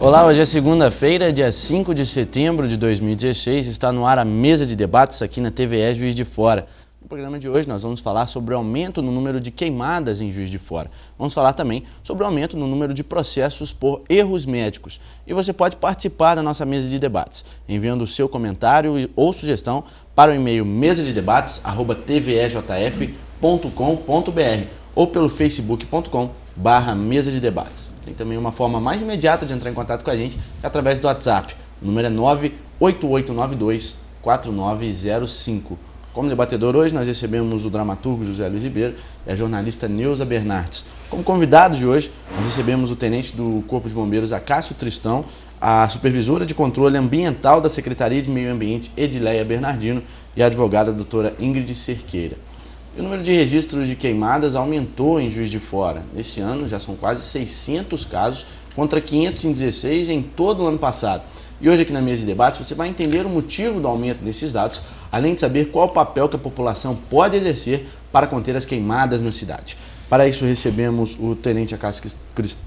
Olá, hoje é segunda-feira, dia 5 de setembro de 2016, está no ar a mesa de debates aqui na TVE Juiz de Fora. No programa de hoje nós vamos falar sobre o aumento no número de queimadas em Juiz de Fora. Vamos falar também sobre o aumento no número de processos por erros médicos. E você pode participar da nossa mesa de debates, enviando o seu comentário ou sugestão para o e-mail mesadedebates@tvejf.com.br ou pelo facebook.com/mesa de debates. Tem também uma forma mais imediata de entrar em contato com a gente, através do WhatsApp. O número é 98892-4905. Como debatedor hoje, nós recebemos o dramaturgo José Luiz Ribeiro e a jornalista Neuza Bernardes. Como convidados de hoje, nós recebemos o tenente do Corpo de Bombeiros, Acácio Tristão, a supervisora de controle ambiental da Secretaria de Meio Ambiente, Edileia Bernardino, e a advogada doutora Ingrid Cerqueira. E o número de registros de queimadas aumentou em Juiz de Fora. Neste ano já são quase 600 casos, contra 516 em todo o ano passado. E hoje aqui na mesa de debate você vai entender o motivo do aumento desses dados, além de saber qual o papel que a população pode exercer para conter as queimadas na cidade. Para isso recebemos o tenente Acácio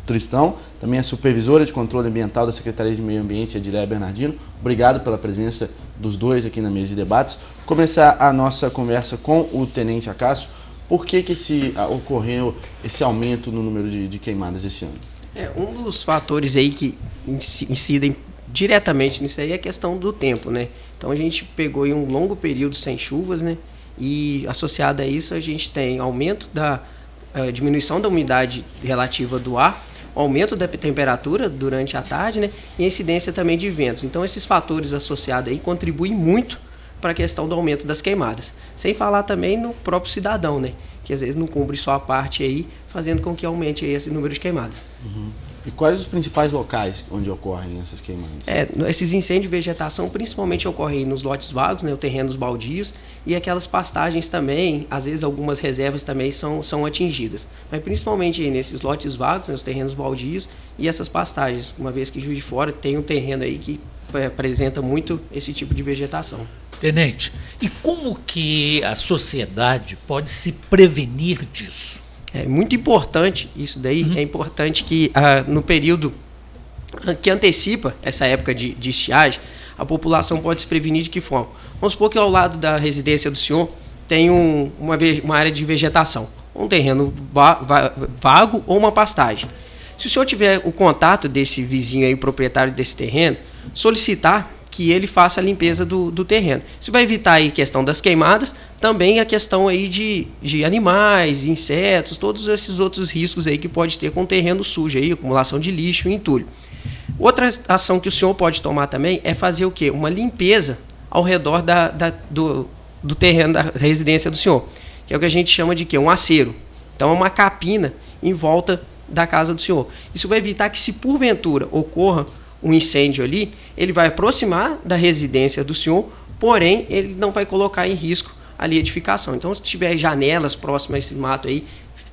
Tristão, também a supervisora de controle ambiental da Secretaria de Meio Ambiente, Edileia Bernardino. Obrigado pela presença dos dois aqui na mesa de debates. Começar a nossa conversa com o tenente Acácio. Por que ocorreu esse aumento no número de queimadas esse ano? Um dos fatores aí que incidem diretamente nisso aí é a questão do tempo, né? Então a gente pegou aí um longo período sem chuvas, né? E associado a isso a gente tem aumento da diminuição da umidade relativa do ar, aumento da temperatura durante a tarde, né? E incidência também de ventos. Então esses fatores associados aí contribuem muito para a questão do aumento das queimadas. Sem falar também no próprio cidadão, né? Que às vezes não cumpre sua parte aí, fazendo com que aumente aí esse número de queimadas. Uhum. E quais os principais locais onde ocorrem essas queimadas? Esses incêndios de vegetação principalmente ocorrem nos lotes vagos, né, os terrenos baldios, e aquelas pastagens também, às vezes algumas reservas também são atingidas. Mas principalmente aí nesses lotes vagos, né, os terrenos baldios e essas pastagens, uma vez que Juiz de Fora tem um terreno aí que apresenta muito esse tipo de vegetação. Tenente, e como que a sociedade pode se prevenir disso? É muito importante isso daí, É importante que no período que antecipa essa época de estiagem, a população pode se prevenir de que forma? Vamos supor que ao lado da residência do senhor tem uma área de vegetação, um terreno vago ou uma pastagem. Se o senhor tiver o contato desse vizinho aí, proprietário desse terreno, solicitar que ele faça a limpeza do terreno. Isso vai evitar aí a questão das queimadas, também a questão aí de animais, insetos, todos esses outros riscos aí que pode ter com o terreno sujo, aí, acumulação de lixo e entulho. Outra ação que o senhor pode tomar também é fazer o quê? Uma limpeza ao redor do terreno da residência do senhor, que é o que a gente chama de quê? Um acero. Então é uma capina em volta da casa do senhor. Isso vai evitar que, se porventura ocorra um incêndio ali, ele vai aproximar da residência do senhor, porém ele não vai colocar em risco ali a edificação. Então, se tiver janelas próximas a esse mato aí,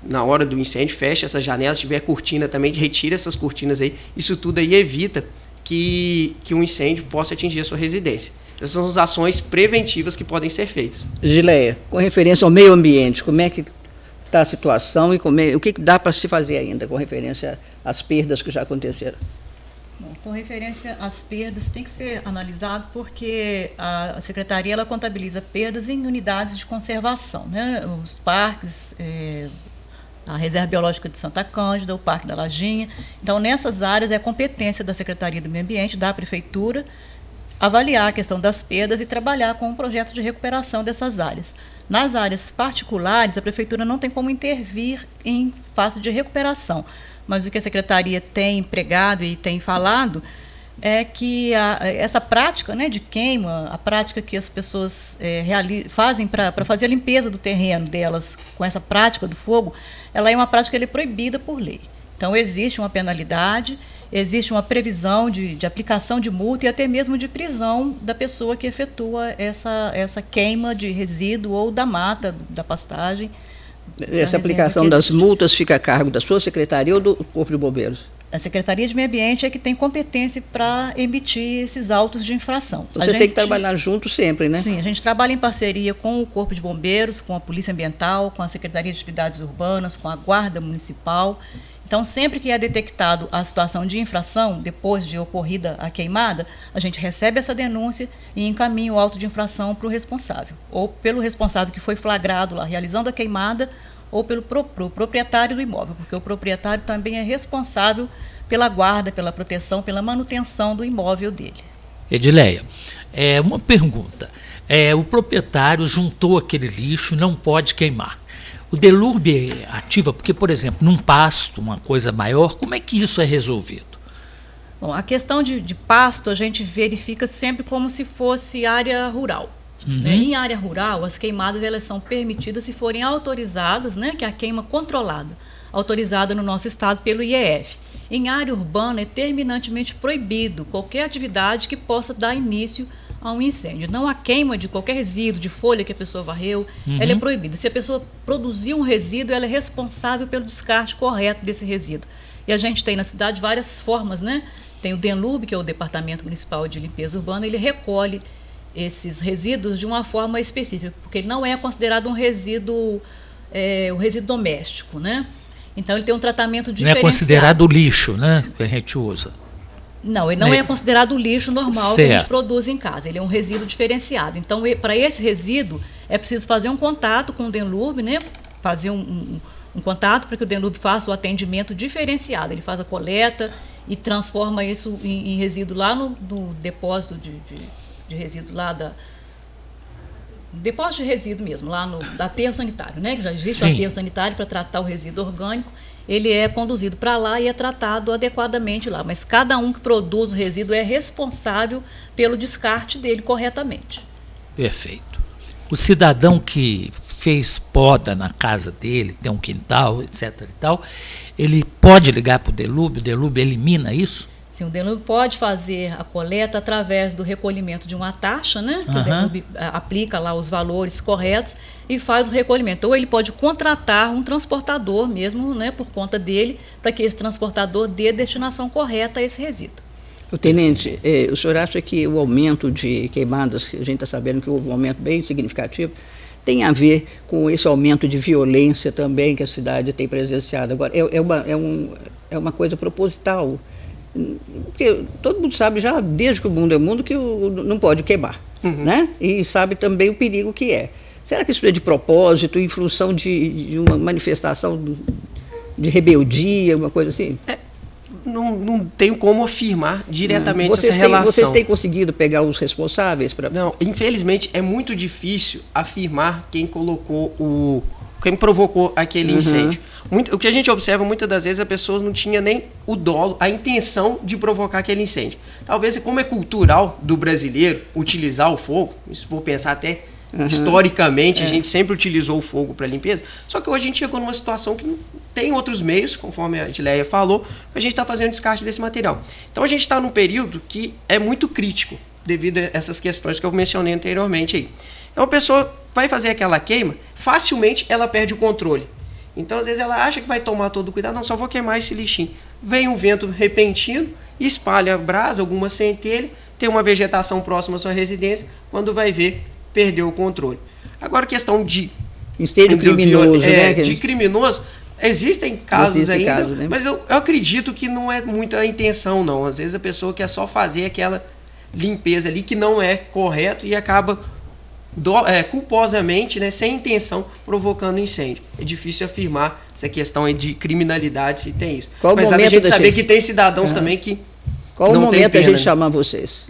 na hora do incêndio, fecha essas janelas. Se tiver cortina também, retira essas cortinas aí. Isso tudo aí evita que um incêndio possa atingir a sua residência. Essas são as ações preventivas que podem ser feitas. Gileia, com referência ao meio ambiente, como é que está a situação e o que dá para se fazer ainda com referência às perdas que já aconteceram? Com referência às perdas, tem que ser analisado porque a Secretaria ela contabiliza perdas em unidades de conservação, né? Os parques, a Reserva Biológica de Santa Cândida, o Parque da Lajinha. Então, nessas áreas é competência da Secretaria do Meio Ambiente, da Prefeitura, avaliar a questão das perdas e trabalhar com um projeto de recuperação dessas áreas. Nas áreas particulares, a Prefeitura não tem como intervir em fase de recuperação. Mas o que a Secretaria tem empregado e tem falado é que essa prática, né, de queima, a prática que as pessoas fazem para fazer a limpeza do terreno delas com essa prática do fogo, ela é uma prática que é proibida por lei. Então, existe uma penalidade, existe uma previsão de aplicação de multa e até mesmo de prisão da pessoa que efetua essa queima de resíduo ou da mata, da pastagem. Essa aplicação das multas fica a cargo da sua secretaria ou do Corpo de Bombeiros? A Secretaria de Meio Ambiente é que tem competência para emitir esses autos de infração. Você tem que trabalhar junto sempre, né? Sim, a gente trabalha em parceria com o Corpo de Bombeiros, com a Polícia Ambiental, com a Secretaria de Atividades Urbanas, com a Guarda Municipal. Então, sempre que é detectado a situação de infração, depois de ocorrida a queimada, a gente recebe essa denúncia e encaminha o auto de infração para o responsável, ou pelo responsável que foi flagrado lá realizando a queimada, ou pelo proprietário do imóvel, porque o proprietário também é responsável pela guarda, pela proteção, pela manutenção do imóvel dele. Edileia, uma pergunta. O proprietário juntou aquele lixo e não pode queimar. O Delurbe é ativa porque, por exemplo, num pasto, uma coisa maior, como é que isso é resolvido? Bom, a questão de pasto a gente verifica sempre como se fosse área rural. Né? Em área rural, as queimadas elas são permitidas se forem autorizadas, né, que é a queima controlada, autorizada no nosso estado pelo IEF. Em área urbana é terminantemente proibido qualquer atividade que possa dar início a um incêndio. Não a queima de qualquer resíduo, de folha que a pessoa varreu, ela é proibida. Se a pessoa produzir um resíduo, ela é responsável pelo descarte correto desse resíduo. E a gente tem na cidade várias formas, né? Tem o DENLURB, que é o Departamento Municipal de Limpeza Urbana, ele recolhe esses resíduos de uma forma específica, porque ele não é considerado um resíduo doméstico, né? Então ele tem um tratamento diferenciado. Não é considerado lixo, né, que a gente usa? Não, ele não é considerado lixo normal certo. que a gente produz em casa, ele é um resíduo diferenciado. Então, para esse resíduo, é preciso fazer um contato com o DENLURB, né? Fazer um contato para que o DENLURB faça o atendimento diferenciado. Ele faz a coleta e transforma isso em resíduo lá no depósito de resíduos lá depósito de resíduo mesmo, lá da aterro sanitário, né? Que já existe o aterro sanitário para tratar o resíduo orgânico. Ele é conduzido para lá e é tratado adequadamente lá. Mas cada um que produz o resíduo é responsável pelo descarte dele corretamente. Perfeito. O cidadão que fez poda na casa dele, tem um quintal, etc. e tal, ele pode ligar para o DENLURB elimina isso? Sim, o DENLURB pode fazer a coleta através do recolhimento de uma taxa, né? Que o DENLURB aplica lá os valores corretos e faz o recolhimento. Ou ele pode contratar um transportador mesmo, né, por conta dele, para que esse transportador dê a destinação correta a esse resíduo. O tenente, o senhor acha que o aumento de queimadas, que a gente está sabendo que houve um aumento bem significativo, tem a ver com esse aumento de violência também que a cidade tem presenciado? Agora, é uma coisa proposital. Porque todo mundo sabe já, desde que o mundo é mundo, que não pode queimar, né? E sabe também o perigo que é. Será que isso é de propósito, em função de uma manifestação de rebeldia, uma coisa assim? Não tenho como afirmar diretamente essa relação. Vocês têm conseguido pegar os responsáveis para... Não, infelizmente é muito difícil afirmar quem quem provocou aquele incêndio. O que a gente observa muitas das vezes, a pessoa não tinha nem o dolo, a intenção de provocar aquele incêndio. Talvez, como é cultural do brasileiro utilizar o fogo, isso vou pensar até historicamente, a gente sempre utilizou o fogo para limpeza, só que hoje a gente chegou numa situação que não tem outros meios, conforme a Edileia falou, para a gente estar fazendo descarte desse material. Então a gente está num período que é muito crítico, devido a essas questões que eu mencionei anteriormente aí. Então a pessoa vai fazer aquela queima, facilmente ela perde o controle. Então, às vezes, ela acha que vai tomar todo o cuidado, não, só vou queimar esse lixinho. Vem um vento repentino, espalha a brasa, alguma centelha, tem uma vegetação próxima à sua residência, quando vai ver, perdeu o controle. Agora, questão de... incêndio criminoso, né? De criminoso, existem casos ainda, né? Mas eu acredito que não é muita a intenção, não. Às vezes, a pessoa quer só fazer aquela limpeza ali, que não é correto, e acaba... culposamente, né, sem intenção, provocando incêndio. É difícil afirmar essa questão aí de criminalidade, se tem isso. Mas a gente saber que tem cidadãos também que Qual não o momento tem pena, a gente chamar vocês?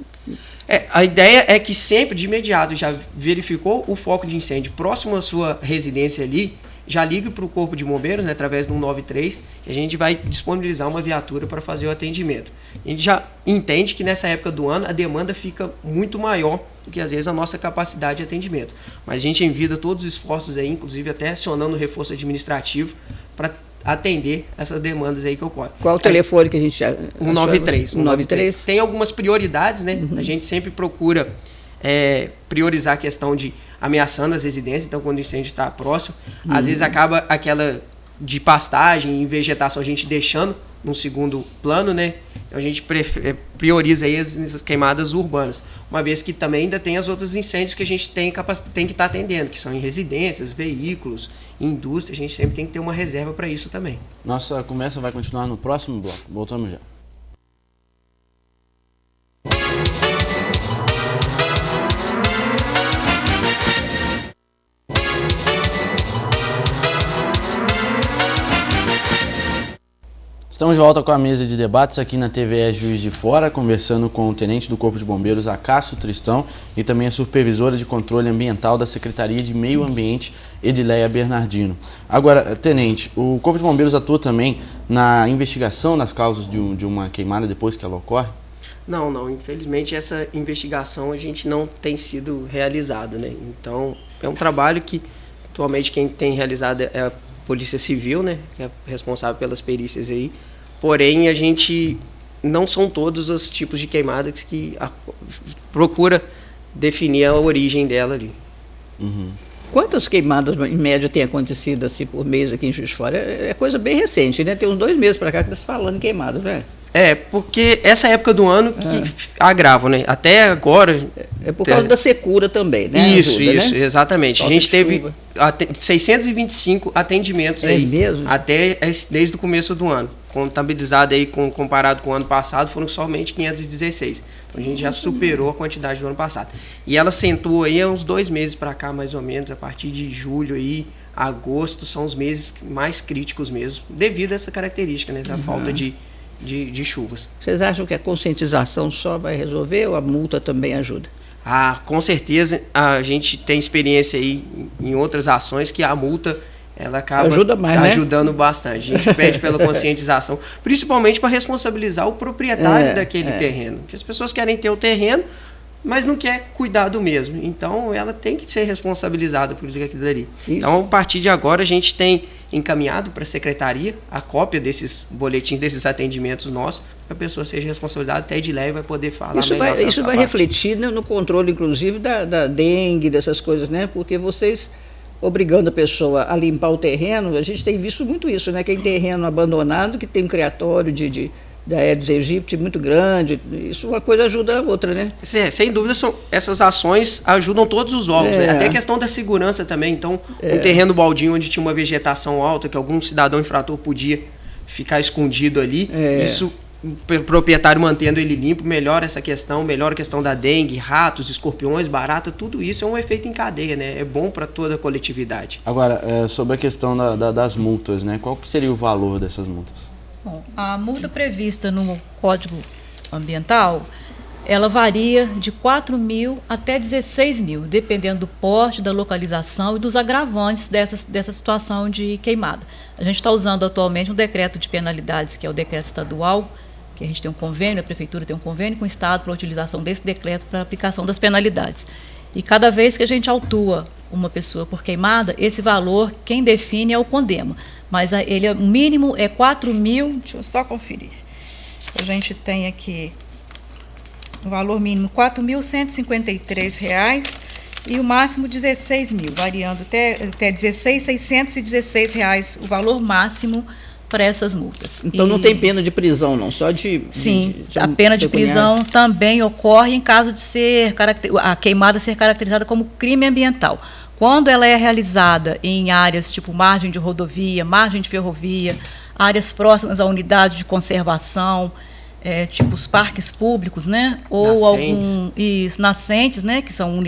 A ideia é que sempre, de imediato, já verificou o foco de incêndio próximo à sua residência ali, já ligue para o Corpo de Bombeiros, né, através do 193, e a gente vai disponibilizar uma viatura para fazer o atendimento. A gente já entende que nessa época do ano a demanda fica muito maior do que às vezes a nossa capacidade de atendimento. Mas a gente envia todos os esforços aí, inclusive até acionando o reforço administrativo para atender essas demandas aí que ocorrem. Qual o telefone que a gente... 193. 193. Tem algumas prioridades, né? A gente sempre procura priorizar a questão de ameaçando as residências, então quando o incêndio está próximo, às vezes acaba aquela de pastagem e vegetação, a gente deixando num segundo plano, né? Então a gente prioriza aí essas queimadas urbanas, uma vez que também ainda tem os outros incêndios que a gente tem que estar atendendo, que são em residências, veículos, indústria. A gente sempre tem que ter uma reserva para isso também. Nossa conversa vai continuar no próximo bloco. Voltamos já. Estamos de volta com a mesa de debates aqui na TVE Juiz de Fora, conversando com o Tenente do Corpo de Bombeiros, Acácio Tristão, e também a Supervisora de Controle Ambiental da Secretaria de Meio Ambiente, Edileia Bernardino. Agora, Tenente, o Corpo de Bombeiros atua também na investigação das causas de uma queimada depois que ela ocorre? Não. Infelizmente, essa investigação a gente não tem sido realizada, né? Então, é um trabalho que, atualmente, quem tem realizado é a Polícia Civil, né? Que é responsável pelas perícias aí. Porém, a gente não são todos os tipos de queimadas que procura definir a origem dela ali. Uhum. Quantas queimadas, em média, tem acontecido assim por mês aqui em Juiz de Fora? É coisa bem recente, né? Tem uns 2 meses para cá que está se falando em queimadas, né? Porque essa época do ano que agrava, né? Até agora... É por causa da secura também, né? Isso, Ajuda, né? Exatamente. Falta a gente teve chuva. 625 atendimentos aí. Mesmo? Até desde o começo do ano. Contabilizado aí, comparado com o ano passado, foram somente 516. Então a gente já superou a quantidade do ano passado. E ela sentou aí há uns 2 meses para cá, mais ou menos, a partir de julho aí, agosto, são os meses mais críticos mesmo, devido a essa característica, né? Da falta de chuvas. Vocês acham que a conscientização só vai resolver ou a multa também ajuda? Com certeza, a gente tem experiência aí em outras ações que a multa ela acaba ajudando bastante. A gente pede pela conscientização, principalmente para responsabilizar o proprietário daquele terreno. Porque as pessoas querem ter o terreno, mas não quer cuidar do mesmo. Então, ela tem que ser responsabilizada por aquilo dali. Então, a partir de agora, a gente tem encaminhado para a secretaria a cópia desses boletins, desses atendimentos nossos, para a pessoa seja responsabilizada, até de leve vai poder falar melhor. Isso vai refletir, né, no controle, inclusive, da dengue, dessas coisas, né? Porque vocês, obrigando a pessoa a limpar o terreno, a gente tem visto muito isso, né? Quem tem terreno abandonado, que tem um criatório da Aedes aegypti muito grande, isso uma coisa ajuda a outra, né? Sem dúvida, essas ações ajudam todos os órgãos, né? Até a questão da segurança também. Então, um terreno baldio onde tinha uma vegetação alta, que algum cidadão infrator podia ficar escondido ali, isso, o proprietário mantendo ele limpo, melhora essa questão, melhora a questão da dengue, ratos, escorpiões, barata, tudo isso é um efeito em cadeia, né? É bom para toda a coletividade. Agora, sobre a questão das multas, né? Qual que seria o valor dessas multas? Bom, a multa prevista no Código Ambiental, ela varia de 4 mil até 16 mil, dependendo do porte, da localização e dos agravantes dessa situação de queimada. A gente está usando atualmente um decreto de penalidades, que é o decreto estadual, que a gente tem um convênio, a Prefeitura tem um convênio com o Estado para a utilização desse decreto para a aplicação das penalidades. E cada vez que a gente autua uma pessoa por queimada, esse valor, quem define é o CONDEMA. Mas o mínimo é 4 mil, deixa eu só conferir. A gente tem aqui o valor mínimo R$ 4.153 e o máximo 16 mil, variando até R$16.616 o valor máximo para essas multas. Então não tem pena de prisão, não, só de... Sim, a pena de prisão também ocorre em caso de a queimada ser caracterizada como crime ambiental. Quando ela é realizada em áreas tipo margem de rodovia, margem de ferrovia, áreas próximas à unidade de conservação, tipo os parques públicos, né? Ou nascentes, né? Que estão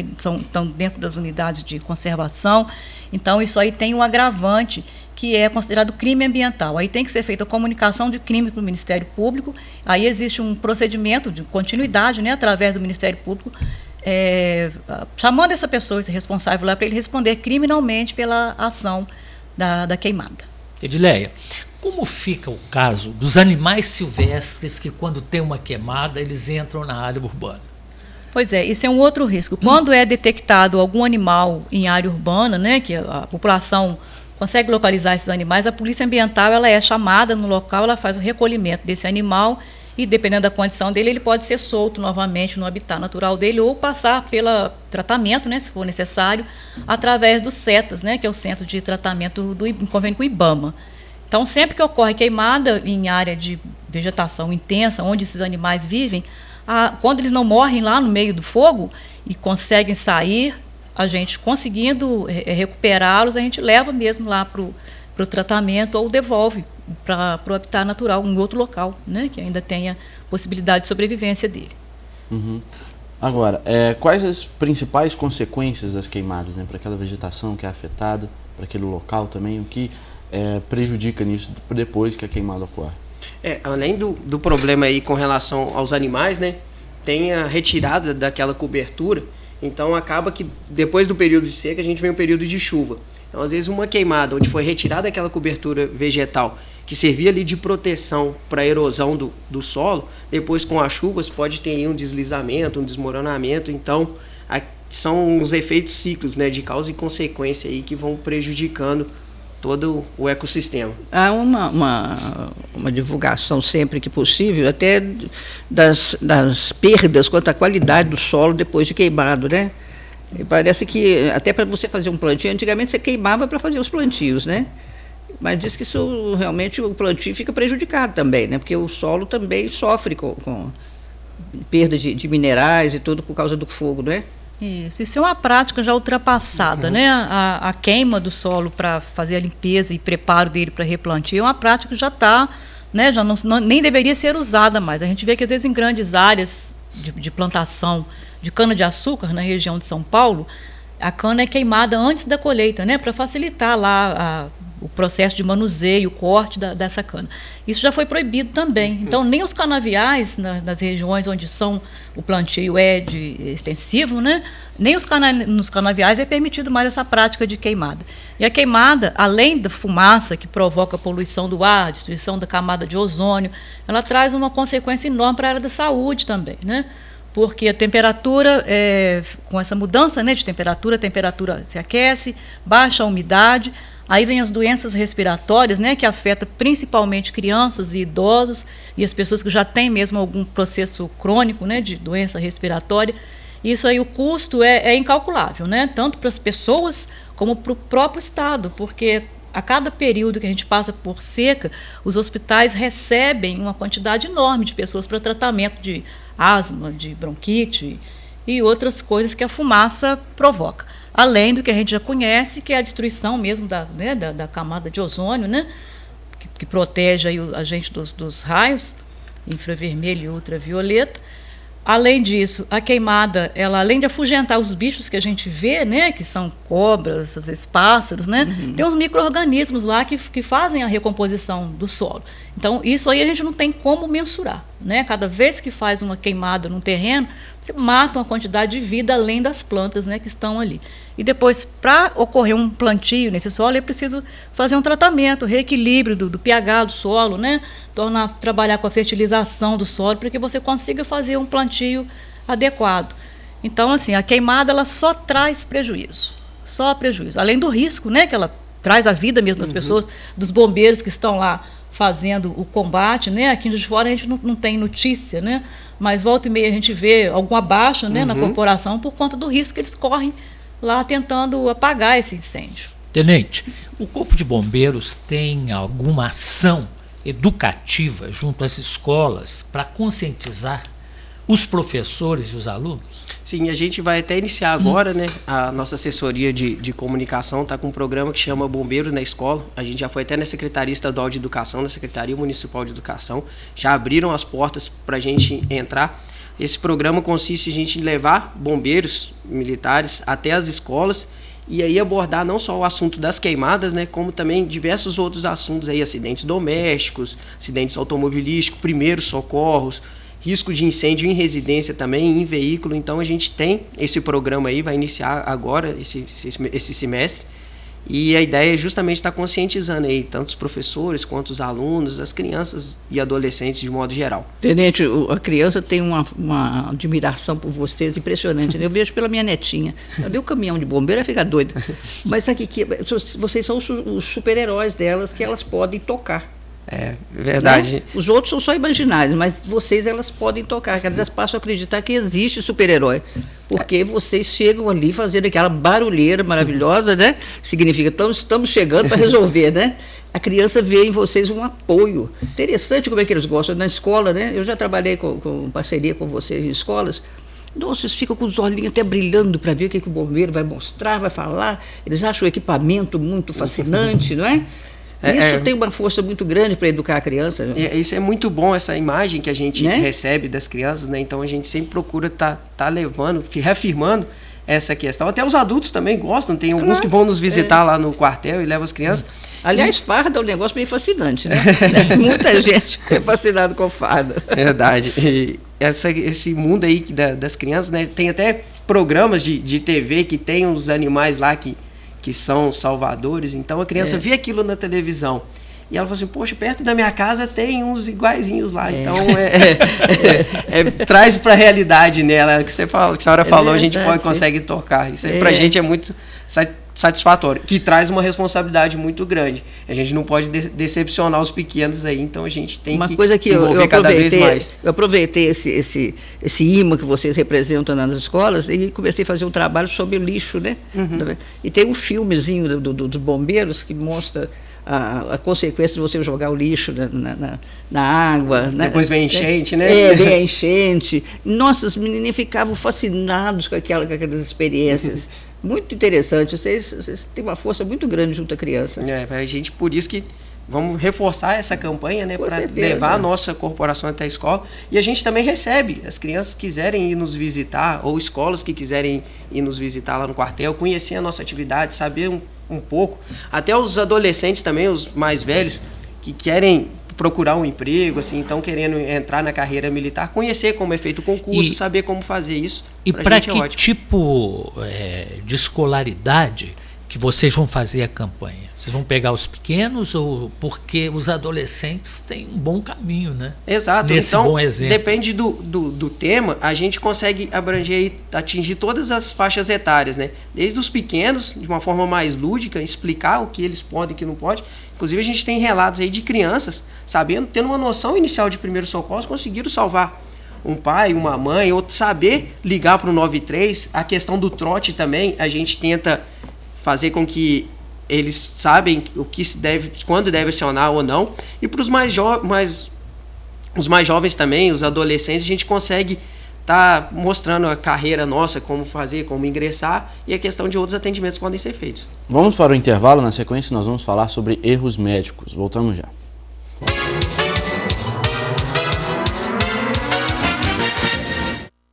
dentro das unidades de conservação. Então, isso aí tem um agravante que é considerado crime ambiental. Aí tem que ser feita a comunicação de crime para o Ministério Público. Aí existe um procedimento de continuidade, né? Através do Ministério Público, chamando essa pessoa, esse responsável lá, para ele responder criminalmente pela ação da queimada. Edileia, como fica o caso dos animais silvestres que, quando tem uma queimada, eles entram na área urbana? Pois é, isso é um outro risco. Quando é detectado algum animal em área urbana, né, que a população consegue localizar esses animais, a Polícia Ambiental ela é chamada no local, ela faz o recolhimento desse animal e, dependendo da condição dele, ele pode ser solto novamente no habitat natural dele ou passar pelo tratamento, né, se for necessário, através do CETAS, né, que é o Centro de Tratamento em convênio com o IBAMA. Então, sempre que ocorre queimada em área de vegetação intensa, onde esses animais vivem, quando eles não morrem lá no meio do fogo e conseguem sair, a gente conseguindo recuperá-los, a gente leva mesmo lá para o tratamento ou devolve para o habitat natural, em outro local, né, que ainda tenha possibilidade de sobrevivência dele. Uhum. Agora, quais as principais consequências das queimadas, né, para aquela vegetação que é afetada, para aquele local também, o que prejudica nisso depois que a queimada ocorre? Além do problema aí com relação aos animais, né, tem a retirada daquela cobertura, então acaba que depois do período de seca a gente vem o período de chuva. Então, às vezes, uma queimada onde foi retirada aquela cobertura vegetal que servia ali de proteção para a erosão do solo, depois com as chuvas pode ter aí um deslizamento, um desmoronamento. Então, são os efeitos ciclos, né, de causa e consequência aí que vão prejudicando todo o ecossistema. Há uma divulgação sempre que possível, até das perdas quanto à qualidade do solo depois de queimado, né? E parece que até para você fazer um plantio, antigamente você queimava para fazer os plantios, né? Mas diz que isso realmente o plantio fica prejudicado também, né? Porque o solo também sofre com perda de minerais e tudo por causa do fogo, não é? Isso é uma prática já ultrapassada, né? A queima do solo para fazer a limpeza e preparo dele para replantio é uma prática que já está, né? Já nem deveria ser usada mais. A gente vê que às vezes em grandes áreas de plantação de cana-de-açúcar na região de São Paulo, a cana é queimada antes da colheita, né? Para facilitar lá o processo de manuseio, o corte dessa cana. Isso já foi proibido também. Então, nem os canaviais, nas regiões onde o plantio é extensivo, né? Nem nos canaviais é permitido mais essa prática de queimada. E a queimada, além da fumaça que provoca poluição do ar, destruição da camada de ozônio, ela traz uma consequência enorme para a área da saúde também, né? Porque a temperatura, com essa mudança, né, de temperatura, a temperatura se aquece, baixa a umidade, aí vem as doenças respiratórias, né, que afetam principalmente crianças e idosos e as pessoas que já têm mesmo algum processo crônico, né, de doença respiratória. Isso aí, o custo é incalculável, né, tanto para as pessoas como para o próprio Estado, porque a cada período que a gente passa por seca, os hospitais recebem uma quantidade enorme de pessoas para tratamento de asma, de bronquite e outras coisas que a fumaça provoca. Além do que a gente já conhece, que é a destruição mesmo da camada de ozônio, né, que protege aí a gente dos raios infravermelho e ultravioleta. Além disso, a queimada, ela, além de afugentar os bichos que a gente vê, né, que são cobras, às vezes pássaros, né, tem uns micro-organismos lá que fazem a recomposição do solo. Então, isso aí a gente não tem como mensurar, né? Cada vez que faz uma queimada num terreno, você mata uma quantidade de vida além das plantas, né, que estão ali. E depois, para ocorrer um plantio nesse solo, é preciso fazer um tratamento, reequilíbrio do pH do solo, né? Trabalhar com a fertilização do solo para que você consiga fazer um plantio adequado. Então, assim, a queimada ela só traz prejuízo, só prejuízo. Além do risco, né, que ela traz à vida mesmo das pessoas, dos bombeiros que estão lá fazendo o combate, né? Aqui em Juiz de Fora a gente não tem notícia, né? Mas volta e meia a gente vê alguma baixa, né, na corporação por conta do risco que eles correm lá tentando apagar esse incêndio. Tenente, o Corpo de Bombeiros tem alguma ação educativa junto às escolas para conscientizar os professores e os alunos? Sim, a gente vai até iniciar agora, né? A nossa assessoria de comunicação está com um programa que chama Bombeiros na Escola. A gente já foi até na Secretaria Estadual de Educação, na Secretaria Municipal de Educação. Já abriram as portas para a gente entrar. Esse programa consiste em a gente levar bombeiros militares até as escolas e aí abordar não só o assunto das queimadas, né, como também diversos outros assuntos aí, acidentes domésticos, acidentes automobilísticos, primeiros socorros, risco de incêndio em residência também, em veículo. Então a gente tem esse programa aí, vai iniciar agora, esse semestre, e a ideia é justamente estar conscientizando aí tanto os professores quanto os alunos, as crianças e adolescentes de modo geral. Tenente, a criança tem uma admiração por vocês impressionante, né? Eu vejo pela minha netinha, ela vê o caminhão de bombeiro, ela fica doida, mas sabe que vocês são os super-heróis delas, que elas podem tocar, É verdade. Né? Os outros são só imaginários, mas vocês, elas podem tocar, elas passam a acreditar que existe super-herói, porque vocês chegam ali fazendo aquela barulheira maravilhosa, né? Significa, estamos chegando para resolver, né? A criança vê em vocês um apoio. Interessante como é que eles gostam. Na escola, né? Eu já trabalhei com parceria com vocês em escolas. Nossa, eles ficam com os olhinhos até brilhando para ver o que o bombeiro vai mostrar, vai falar. Eles acham o equipamento muito fascinante, não é? Isso tem uma força muito grande para educar a criança. Isso é muito bom, essa imagem que a gente recebe das crianças, né? Então a gente sempre procura tá levando, reafirmando essa questão. Até os adultos também gostam, tem alguns que vão nos visitar lá no quartel e levam as crianças. Aliás, farda é um negócio bem fascinante, né? Muita gente é fascinada com farda. Verdade. E esse mundo aí das crianças, né? Tem até programas de TV que tem uns animais lá que são salvadores. Então a criança vê aquilo na televisão e ela fala assim, poxa, perto da minha casa tem uns iguaizinhos lá. Então traz para a realidade nela, que a senhora falou, a gente consegue tocar. Isso para a gente é muito satisfatório, que traz uma responsabilidade muito grande. A gente não pode decepcionar os pequenos aí, então a gente tem que se envolver cada vez mais. Eu aproveitei esse imã que vocês representam nas escolas e comecei a fazer um trabalho sobre lixo, né? E tem um filmezinho dos bombeiros que mostra a consequência de você jogar o lixo na água. Depois vem a enchente, né? Vem a enchente. Nossa, os menininhos ficavam fascinados com aquelas experiências. Muito interessante. Vocês têm uma força muito grande junto à criança. A gente, por isso que vamos reforçar essa campanha, né, para levar a nossa corporação até a escola. E a gente também recebe as crianças que quiserem ir nos visitar, ou escolas que quiserem ir nos visitar lá no quartel, conhecer a nossa atividade, saber um pouco. Até os adolescentes também, os mais velhos, que querem procurar um emprego, assim, então querendo entrar na carreira militar, conhecer como é feito o concurso, saber como fazer isso. E para que tipo de escolaridade que vocês vão fazer a campanha? Vocês vão pegar os pequenos ou porque os adolescentes têm um bom caminho, né? Exato. Nesse então, bom exemplo. Depende do tema, a gente consegue abranger e atingir todas as faixas etárias, né? Desde os pequenos, de uma forma mais lúdica, explicar o que eles podem e o que não podem. Inclusive, a gente tem relatos aí de crianças, tendo uma noção inicial de primeiros socorros, conseguiram salvar um pai, uma mãe, ou saber ligar para o 93. A questão do trote também, a gente tenta fazer com que eles sabem o que se deve, quando deve acionar ou não. E para os mais jovens também, os adolescentes, a gente consegue estar mostrando a carreira nossa, como fazer, como ingressar, e a questão de outros atendimentos podem ser feitos. Vamos para o intervalo, na sequência nós vamos falar sobre erros médicos. Voltamos já.